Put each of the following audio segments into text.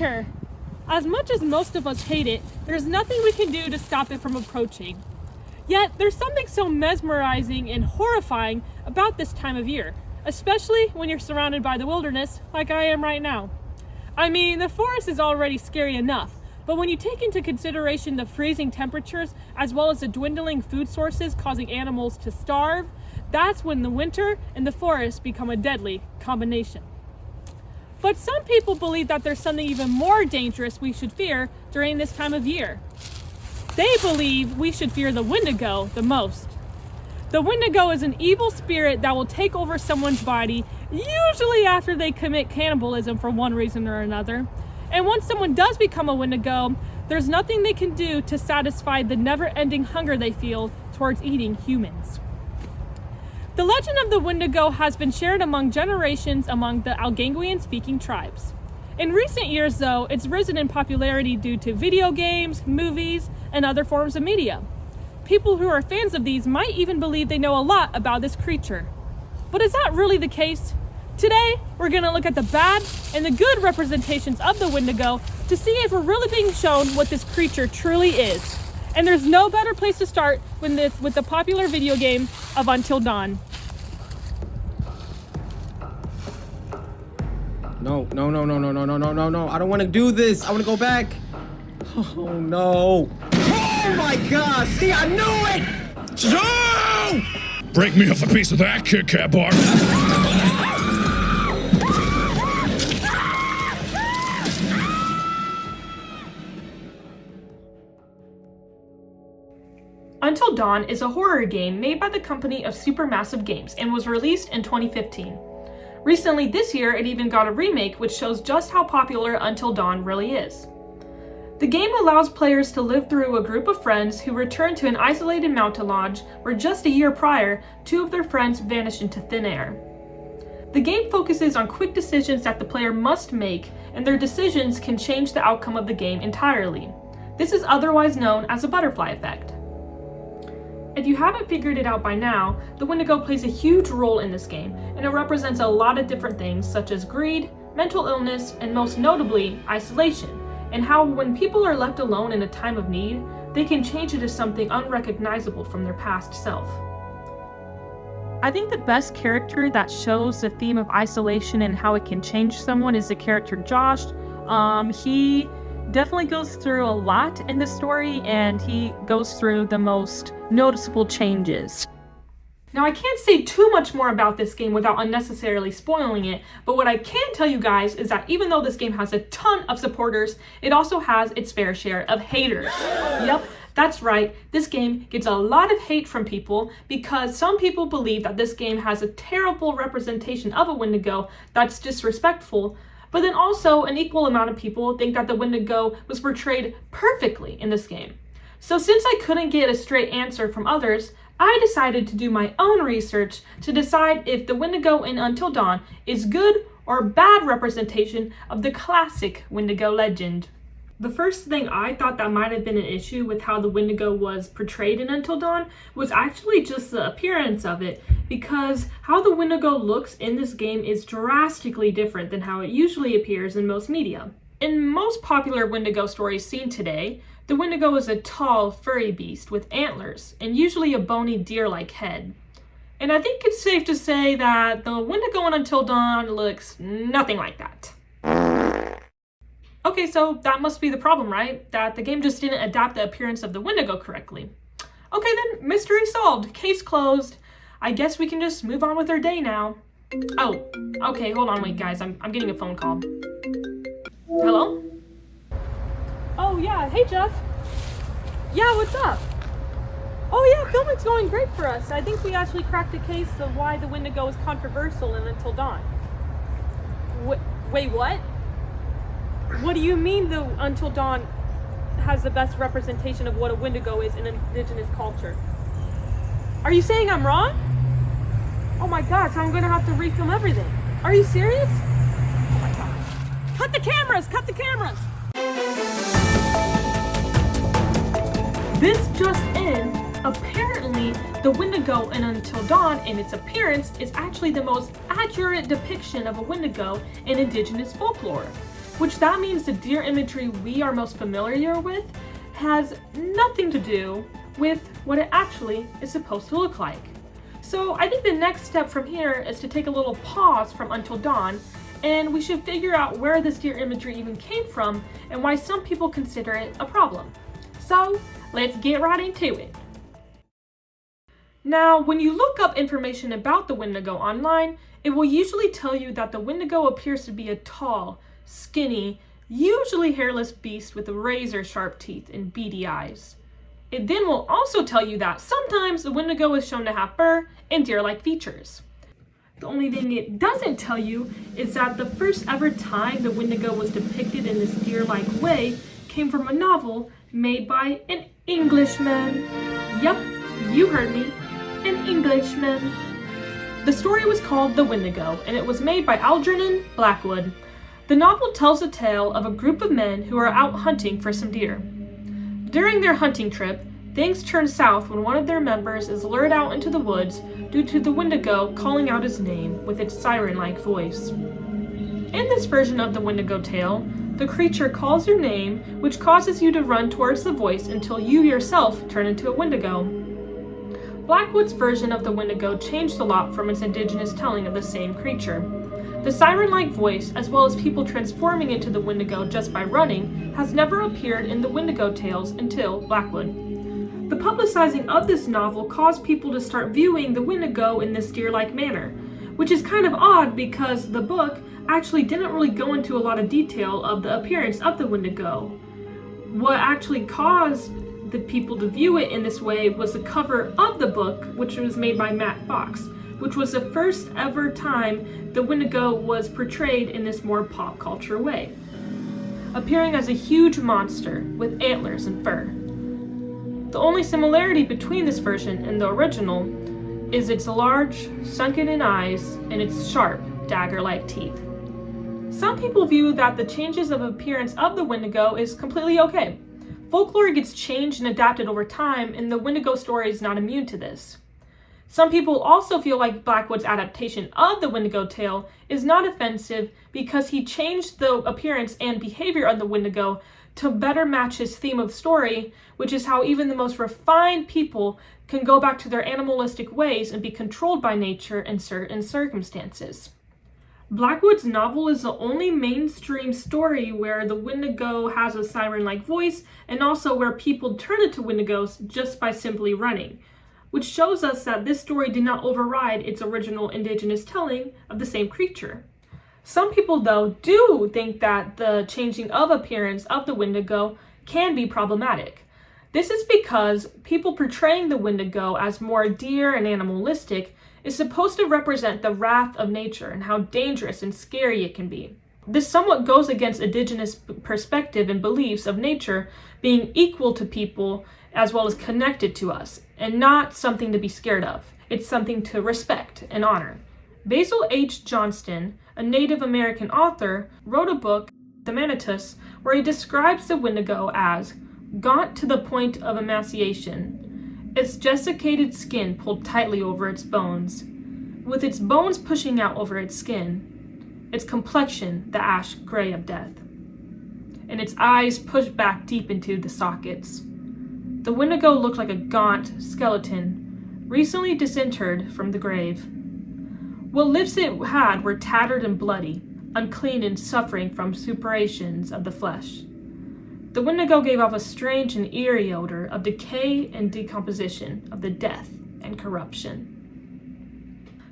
winter. As much as most of us hate it, there's nothing we can do to stop it from approaching. Yet, there's something so mesmerizing and horrifying about this time of year, especially when you're surrounded by the wilderness like I am right now. I mean, the forest is already scary enough, but when you take into consideration the freezing temperatures as well as the dwindling food sources causing animals to starve, that's when the winter and the forest become a deadly combination. But some people believe that there's something even more dangerous we should fear during this time of year. They believe we should fear the Wendigo the most. The Wendigo is an evil spirit that will take over someone's body, usually after they commit cannibalism for one reason or another. And once someone does become a Wendigo, there's nothing they can do to satisfy the never-ending hunger they feel towards eating humans. The legend of the Wendigo has been shared among generations among the Algonquian-speaking tribes. In recent years, though, it's risen in popularity due to video games, movies, and other forms of media. People who are fans of these might even believe they know a lot about this creature. But is that really the case? Today, we're going to look at the bad and the good representations of the Wendigo to see if we're really being shown what this creature truly is. And there's no better place to start with the popular video game of Until Dawn. No. I don't want to do this. I want to go back. Oh, no. Oh, my God. See, I knew it. So! Break me off a piece of that, Kit Kat bar. Until Dawn is a horror game made by the company of Supermassive Games and was released in 2015. Recently this year, it even got a remake which shows just how popular Until Dawn really is. The game allows players to live through a group of friends who return to an isolated mountain lodge where just a year prior, two of their friends vanished into thin air. The game focuses on quick decisions that the player must make, and their decisions can change the outcome of the game entirely. This is otherwise known as a butterfly effect. If you haven't figured it out by now, the Wendigo plays a huge role in this game, and it represents a lot of different things such as greed, mental illness, and most notably, isolation, and how when people are left alone in a time of need, they can change into something unrecognizable from their past self. I think the best character that shows the theme of isolation and how it can change someone is the character Josh. He definitely goes through a lot in the story, and he goes through the most noticeable changes. Now, I can't say too much more about this game without unnecessarily spoiling it, but what I can tell you guys is that even though this game has a ton of supporters, it also has its fair share of haters. Yep, that's right, this game gets a lot of hate from people because some people believe that this game has a terrible representation of a Wendigo that's disrespectful, but then also an equal amount of people think that the Wendigo was portrayed perfectly in this game. So since I couldn't get a straight answer from others, I decided to do my own research to decide if the Wendigo in Until Dawn is good or bad representation of the classic Wendigo legend. The first thing I thought that might have been an issue with how the Wendigo was portrayed in Until Dawn was actually just the appearance of it, because how the Wendigo looks in this game is drastically different than how it usually appears in most media. In most popular Wendigo stories seen today, the Wendigo is a tall, furry beast with antlers and usually a bony deer-like head. And I think it's safe to say that the Wendigo in Until Dawn looks nothing like that. Okay, so that must be the problem, right? That the game just didn't adapt the appearance of the Wendigo correctly. Okay then, mystery solved, case closed. I guess we can just move on with our day now. Oh, okay, hold on, wait guys, I'm getting a phone call. Hello? Oh yeah, hey Jeff. Yeah, what's up? Oh yeah, filming's going great for us. I think we actually cracked the case of why the Wendigo is controversial in Until Dawn. Wait, what? What do you mean the Until Dawn has the best representation of what a Wendigo is in indigenous culture? Are you saying I'm wrong? Oh my gosh, I'm gonna have to refilm everything. Are you serious? Oh my gosh. Cut the cameras! Cut the cameras! This just in. Apparently, the Wendigo in Until Dawn in its appearance is actually the most accurate depiction of a Wendigo in indigenous folklore. which that means the deer imagery we are most familiar with has nothing to do with what it actually is supposed to look like. So I think the next step from here is to take a little pause from Until Dawn, and we should figure out where this deer imagery even came from and why some people consider it a problem. So let's get right into it. Now, when you look up information about the Wendigo online, it will usually tell you that the Wendigo appears to be a tall, skinny, usually hairless beast with razor-sharp teeth and beady eyes. It then will also tell you that sometimes the Wendigo is shown to have fur and deer-like features. The only thing it doesn't tell you is that the first ever time the Wendigo was depicted in this deer-like way came from a novel made by an Englishman. Yep, you heard me, an Englishman. The story was called The Wendigo, and it was made by Algernon Blackwood. The novel tells the tale of a group of men who are out hunting for some deer. During their hunting trip, things turn south when one of their members is lured out into the woods due to the Wendigo calling out his name with its siren-like voice. In this version of the Wendigo tale, the creature calls your name, which causes you to run towards the voice until you yourself turn into a Wendigo. Blackwood's version of the Wendigo changed a lot from its indigenous telling of the same creature. The siren-like voice, as well as people transforming into the Wendigo just by running, has never appeared in the Wendigo tales until Blackwood. The publicizing of this novel caused people to start viewing the Wendigo in this deer-like manner, which is kind of odd because the book actually didn't really go into a lot of detail of the appearance of the Wendigo. What actually caused the people to view it in this way was the cover of the book, which was made by Matt Fox, which was the first ever time the Wendigo was portrayed in this more pop culture way, appearing as a huge monster with antlers and fur. The only similarity between this version and the original is its large, sunken-in eyes and its sharp, dagger-like teeth. Some people view that the changes of appearance of the Wendigo is completely okay. Folklore gets changed and adapted over time, and the Wendigo story is not immune to this. Some people also feel like Blackwood's adaptation of the Wendigo tale is not offensive because he changed the appearance and behavior of the Wendigo to better match his theme of story, which is how even the most refined people can go back to their animalistic ways and be controlled by nature in certain circumstances. Blackwood's novel is the only mainstream story where the Wendigo has a siren-like voice and also where people turn into Wendigos just by simply running, which shows us that this story did not override its original indigenous telling of the same creature. Some people, though, do think that the changing of appearance of the Wendigo can be problematic. This is because people portraying the Wendigo as more deer and animalistic is supposed to represent the wrath of nature and how dangerous and scary it can be. This somewhat goes against indigenous perspective and beliefs of nature being equal to people as well as connected to us, and not something to be scared of. It's something to respect and honor. Basil H. Johnston, a Native American author, wrote a book, The Manitus, where he describes the Wendigo as gaunt to the point of emaciation, its desiccated skin pulled tightly over its bones, with its bones pushing out over its skin, its complexion the ash gray of death, and its eyes pushed back deep into the sockets. The Wendigo looked like a gaunt skeleton, recently disinterred from the grave. What lips it had were tattered and bloody, unclean and suffering from suppurations of the flesh. The Wendigo gave off a strange and eerie odor of decay and decomposition, of the death and corruption.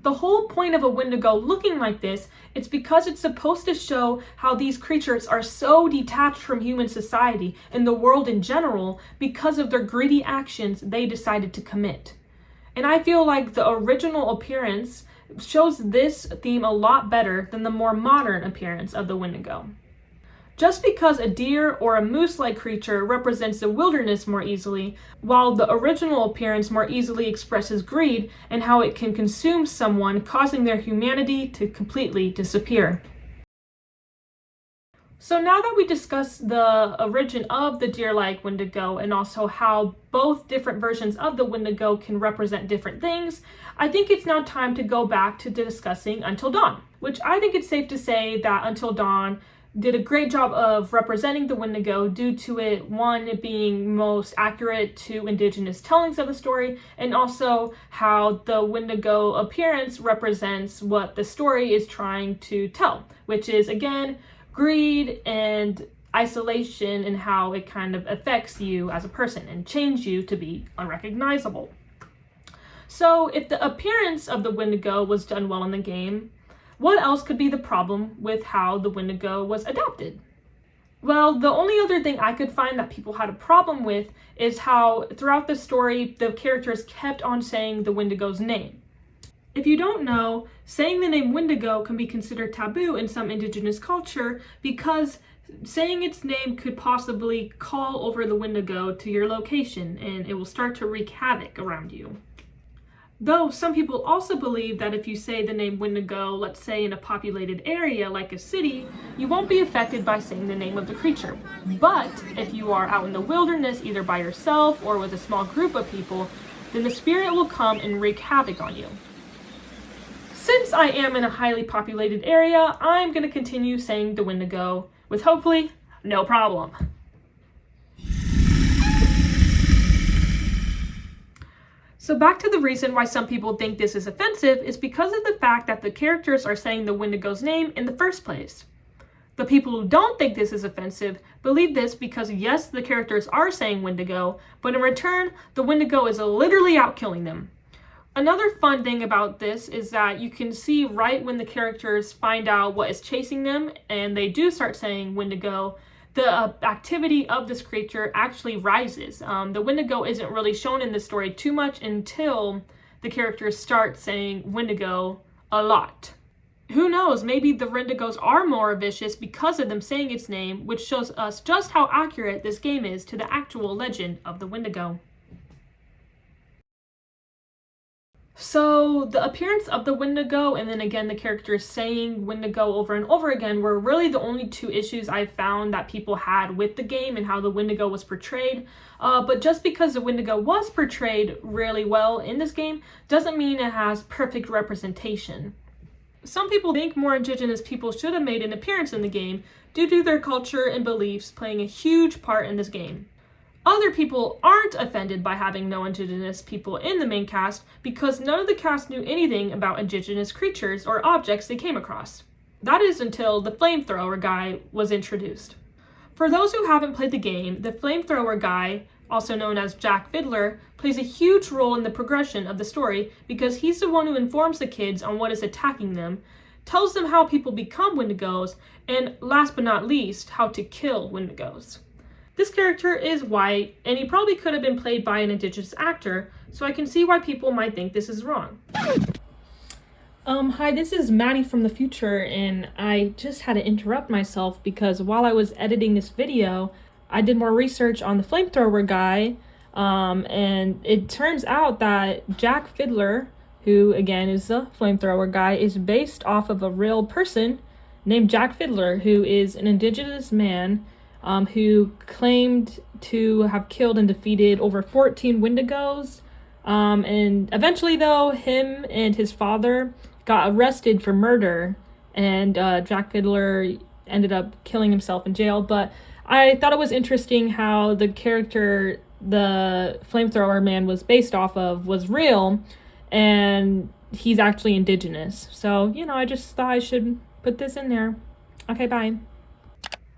The whole point of a Wendigo looking like this is because it's supposed to show how these creatures are so detached from human society and the world in general because of their greedy actions they decided to commit. And I feel like the original appearance shows this theme a lot better than the more modern appearance of the Wendigo. Just because a deer or a moose-like creature represents the wilderness more easily, while the original appearance more easily expresses greed and how it can consume someone, causing their humanity to completely disappear. So now that we discussed the origin of the deer-like Wendigo and also how both different versions of the Wendigo can represent different things, I think it's now time to go back to discussing Until Dawn, which I think it's safe to say that Until Dawn did a great job of representing the Wendigo due to it, one, it being most accurate to indigenous tellings of the story, and also how the Wendigo appearance represents what the story is trying to tell, which is, again, greed and isolation and how it kind of affects you as a person and change you to be unrecognizable. So if the appearance of the Wendigo was done well in the game, what else could be the problem with how the Wendigo was adapted? Well, the only other thing I could find that people had a problem with is how throughout the story, the characters kept on saying the Wendigo's name. If you don't know, saying the name Wendigo can be considered taboo in some indigenous culture because saying its name could possibly call over the Wendigo to your location and it will start to wreak havoc around you. Though some people also believe that if you say the name Wendigo, let's say in a populated area like a city, you won't be affected by saying the name of the creature. But if you are out in the wilderness, either by yourself or with a small group of people, then the spirit will come and wreak havoc on you. Since I am in a highly populated area, I'm going to continue saying the Wendigo with hopefully no problem. So back to the reason why some people think this is offensive is because of the fact that the characters are saying the Wendigo's name in the first place. The people who don't think this is offensive believe this because yes, the characters are saying Wendigo, but in return, the Wendigo is literally out killing them. Another fun thing about this is that you can see right when the characters find out what is chasing them and they do start saying Wendigo, the activity of this creature actually rises. The Wendigo isn't really shown in the story too much until the characters start saying Wendigo a lot. Who knows, maybe the Wendigos are more vicious because of them saying its name, which shows us just how accurate this game is to the actual legend of the Wendigo. So the appearance of the Wendigo and then again the characters saying Wendigo over and over again were really the only two issues I found that people had with the game and how the Wendigo was portrayed. But just because the Wendigo was portrayed really well in this game doesn't mean it has perfect representation. Some people think more indigenous people should have made an appearance in the game due to their culture and beliefs playing a huge part in this game. Other people aren't offended by having no indigenous people in the main cast because none of the cast knew anything about indigenous creatures or objects they came across. That is until the flamethrower guy was introduced. For those who haven't played the game, the flamethrower guy, also known as Jack Fiddler, plays a huge role in the progression of the story because he's the one who informs the kids on what is attacking them, tells them how people become Wendigos, and last but not least, how to kill Wendigos. This character is white, and he probably could have been played by an indigenous actor, so I can see why people might think this is wrong. Hi, this is Maddie from the future, and I just had to interrupt myself because while I was editing this video, I did more research on the flamethrower guy, and it turns out that Jack Fiddler, who again is the flamethrower guy, is based off of a real person named Jack Fiddler, who is an indigenous man who claimed to have killed and defeated over 14 Wendigos. And eventually, though, him and his father got arrested for murder, and Jack Fiddler ended up killing himself in jail. But I thought it was interesting how the character the flamethrower man was based off of was real, and he's actually indigenous. So, I just thought I should put this in there. Okay, bye.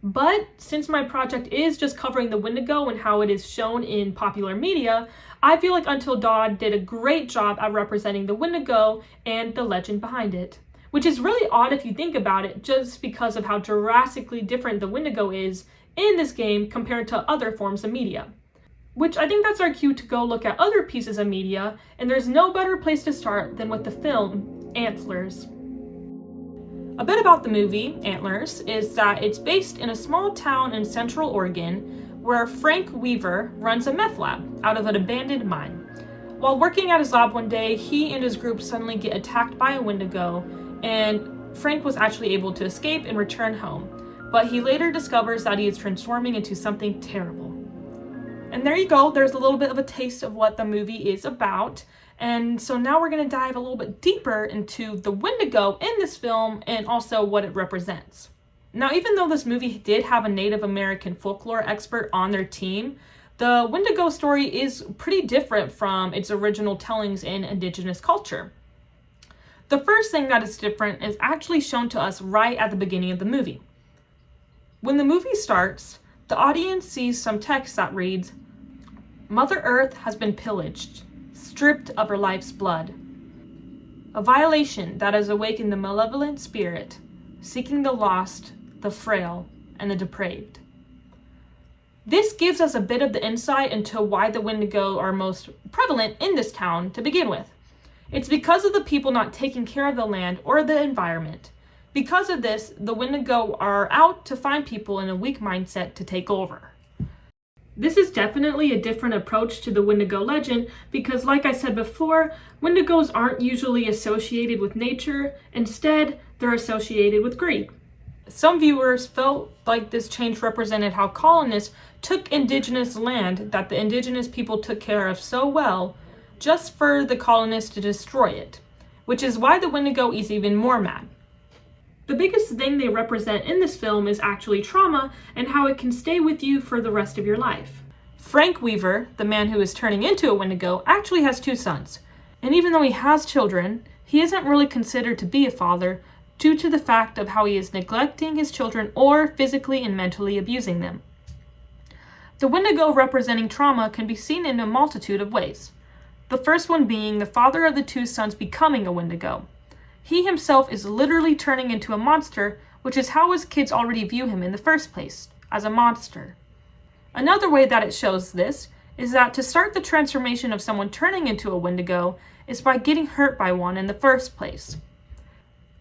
But since my project is just covering the Wendigo and how it is shown in popular media, I feel like Until Dawn did a great job at representing the Wendigo and the legend behind it. Which is really odd if you think about it, just because of how drastically different the Wendigo is in this game compared to other forms of media. Which I think that's our cue to go look at other pieces of media, and there's no better place to start than with the film Antlers. A bit about the movie, Antlers, is that it's based in a small town in Central Oregon where Frank Weaver runs a meth lab out of an abandoned mine. While working at his lab one day, he and his group suddenly get attacked by a Wendigo, and Frank was actually able to escape and return home. But he later discovers that he is transforming into something terrible. And there you go, there's a little bit of a taste of what the movie is about. And so now we're going to dive a little bit deeper into the Wendigo in this film and also what it represents. Now, even though this movie did have a Native American folklore expert on their team, the Wendigo story is pretty different from its original tellings in indigenous culture. The first thing that is different is actually shown to us right at the beginning of the movie. When the movie starts, the audience sees some text that reads, "Mother Earth has been pillaged, stripped of her life's blood. A violation that has awakened the malevolent spirit, seeking the lost, the frail, and the depraved." This gives us a bit of the insight into why the Wendigo are most prevalent in this town to begin with. It's because of the people not taking care of the land or the environment. Because of this, the Wendigo are out to find people in a weak mindset to take over. This is definitely a different approach to the Wendigo legend because, like I said before, Wendigos aren't usually associated with nature. Instead, they're associated with greed. Some viewers felt like this change represented how colonists took indigenous land that the indigenous people took care of so well just for the colonists to destroy it, which is why the Wendigo is even more mad. The biggest thing they represent in this film is actually trauma and how it can stay with you for the rest of your life. Frank Weaver, the man who is turning into a Wendigo, actually has 2 sons, and even though he has children, he isn't really considered to be a father due to the fact of how he is neglecting his children or physically and mentally abusing them. The Wendigo representing trauma can be seen in a multitude of ways. The first one being the father of the 2 sons becoming a Wendigo. He himself is literally turning into a monster, which is how his kids already view him in the first place, as a monster. Another way that it shows this is that to start the transformation of someone turning into a Wendigo is by getting hurt by one in the first place.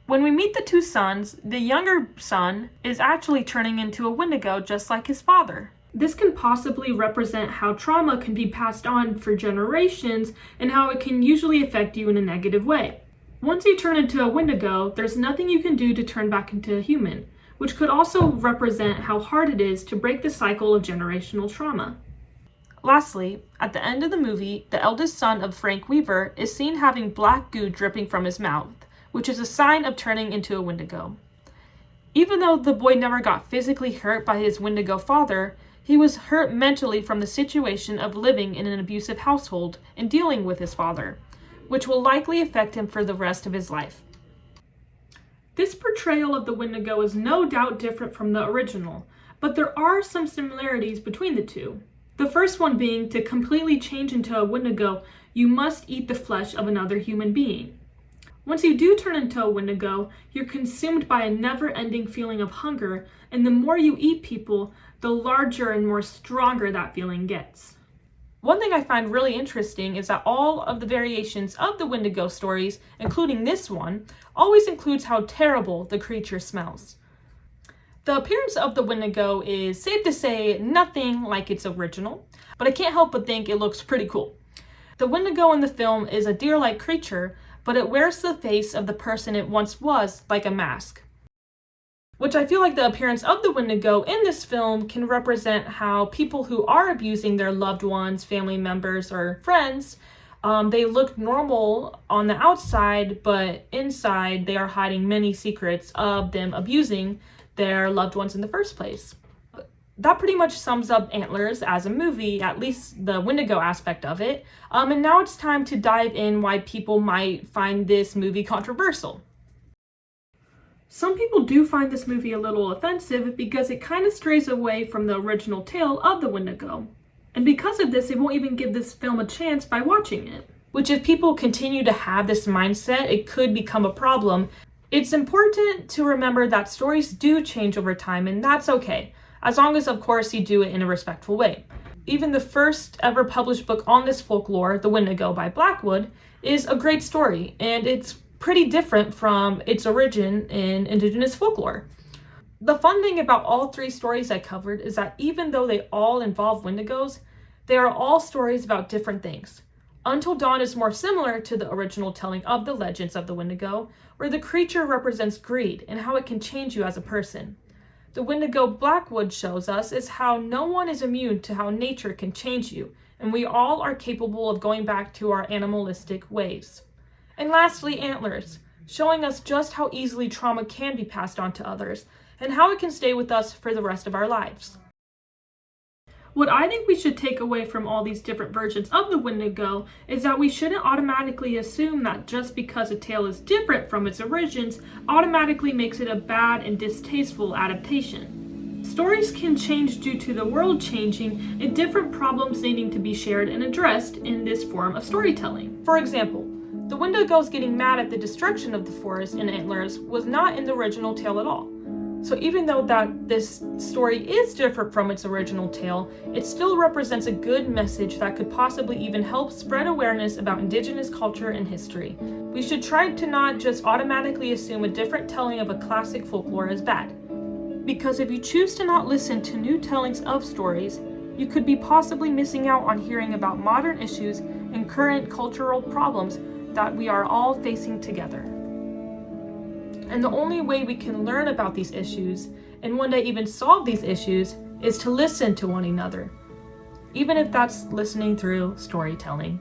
When we meet the 2 sons, the younger son is actually turning into a Wendigo just like his father. This can possibly represent how trauma can be passed on for generations and how it can usually affect you in a negative way. Once you turn into a Wendigo, there's nothing you can do to turn back into a human, which could also represent how hard it is to break the cycle of generational trauma. Lastly, at the end of the movie, the eldest son of Frank Weaver is seen having black goo dripping from his mouth, which is a sign of turning into a Wendigo. Even though the boy never got physically hurt by his Wendigo father, he was hurt mentally from the situation of living in an abusive household and dealing with his father, which will likely affect him for the rest of his life. This portrayal of the Wendigo is no doubt different from the original, but there are some similarities between the two. The first one being to completely change into a Wendigo, you must eat the flesh of another human being. Once you do turn into a Wendigo, you're consumed by a never-ending feeling of hunger, and the more you eat people, the larger and more stronger that feeling gets. One thing I find really interesting is that all of the variations of the Wendigo stories, including this one, always includes how terrible the creature smells. The appearance of the Wendigo is, safe to say, nothing like its original, but I can't help but think it looks pretty cool. The Wendigo in the film is a deer-like creature, but it wears the face of the person it once was like a mask. Which I feel like the appearance of the Wendigo in this film can represent how people who are abusing their loved ones, family members, or friends, they look normal on the outside, but inside they are hiding many secrets of them abusing their loved ones in the first place. That pretty much sums up Antlers as a movie, at least the Wendigo aspect of it. And now it's time to dive in why people might find this movie controversial. Some people do find this movie a little offensive because it kind of strays away from the original tale of the Wendigo. And because of this, they won't even give this film a chance by watching it. Which, if people continue to have this mindset, it could become a problem. It's important to remember that stories do change over time, and that's okay, as long as, of course, you do it in a respectful way. Even the first ever published book on this folklore, The Wendigo by Blackwood, is a great story, and it's pretty different from its origin in indigenous folklore. The fun thing about all 3 stories I covered is that even though they all involve Wendigos, they are all stories about different things. Until Dawn is more similar to the original telling of the legends of the Wendigo, where the creature represents greed and how it can change you as a person. The Wendigo Blackwood shows us is how no one is immune to how nature can change you, and we all are capable of going back to our animalistic ways. And lastly, Antlers, showing us just how easily trauma can be passed on to others, and how it can stay with us for the rest of our lives. What I think we should take away from all these different versions of the Wendigo is that we shouldn't automatically assume that just because a tale is different from its origins automatically makes it a bad and distasteful adaptation. Stories can change due to the world changing and different problems needing to be shared and addressed in this form of storytelling. For example, the Wendigos getting mad at the destruction of the forest and antlers was not in the original tale at all. So even though that this story is different from its original tale, it still represents a good message that could possibly even help spread awareness about Indigenous culture and history. We should try to not just automatically assume a different telling of a classic folklore is bad. Because if you choose to not listen to new tellings of stories, you could be possibly missing out on hearing about modern issues and current cultural problems that we are all facing together. And the only way we can learn about these issues, and one day even solve these issues, is to listen to one another, even if that's listening through storytelling.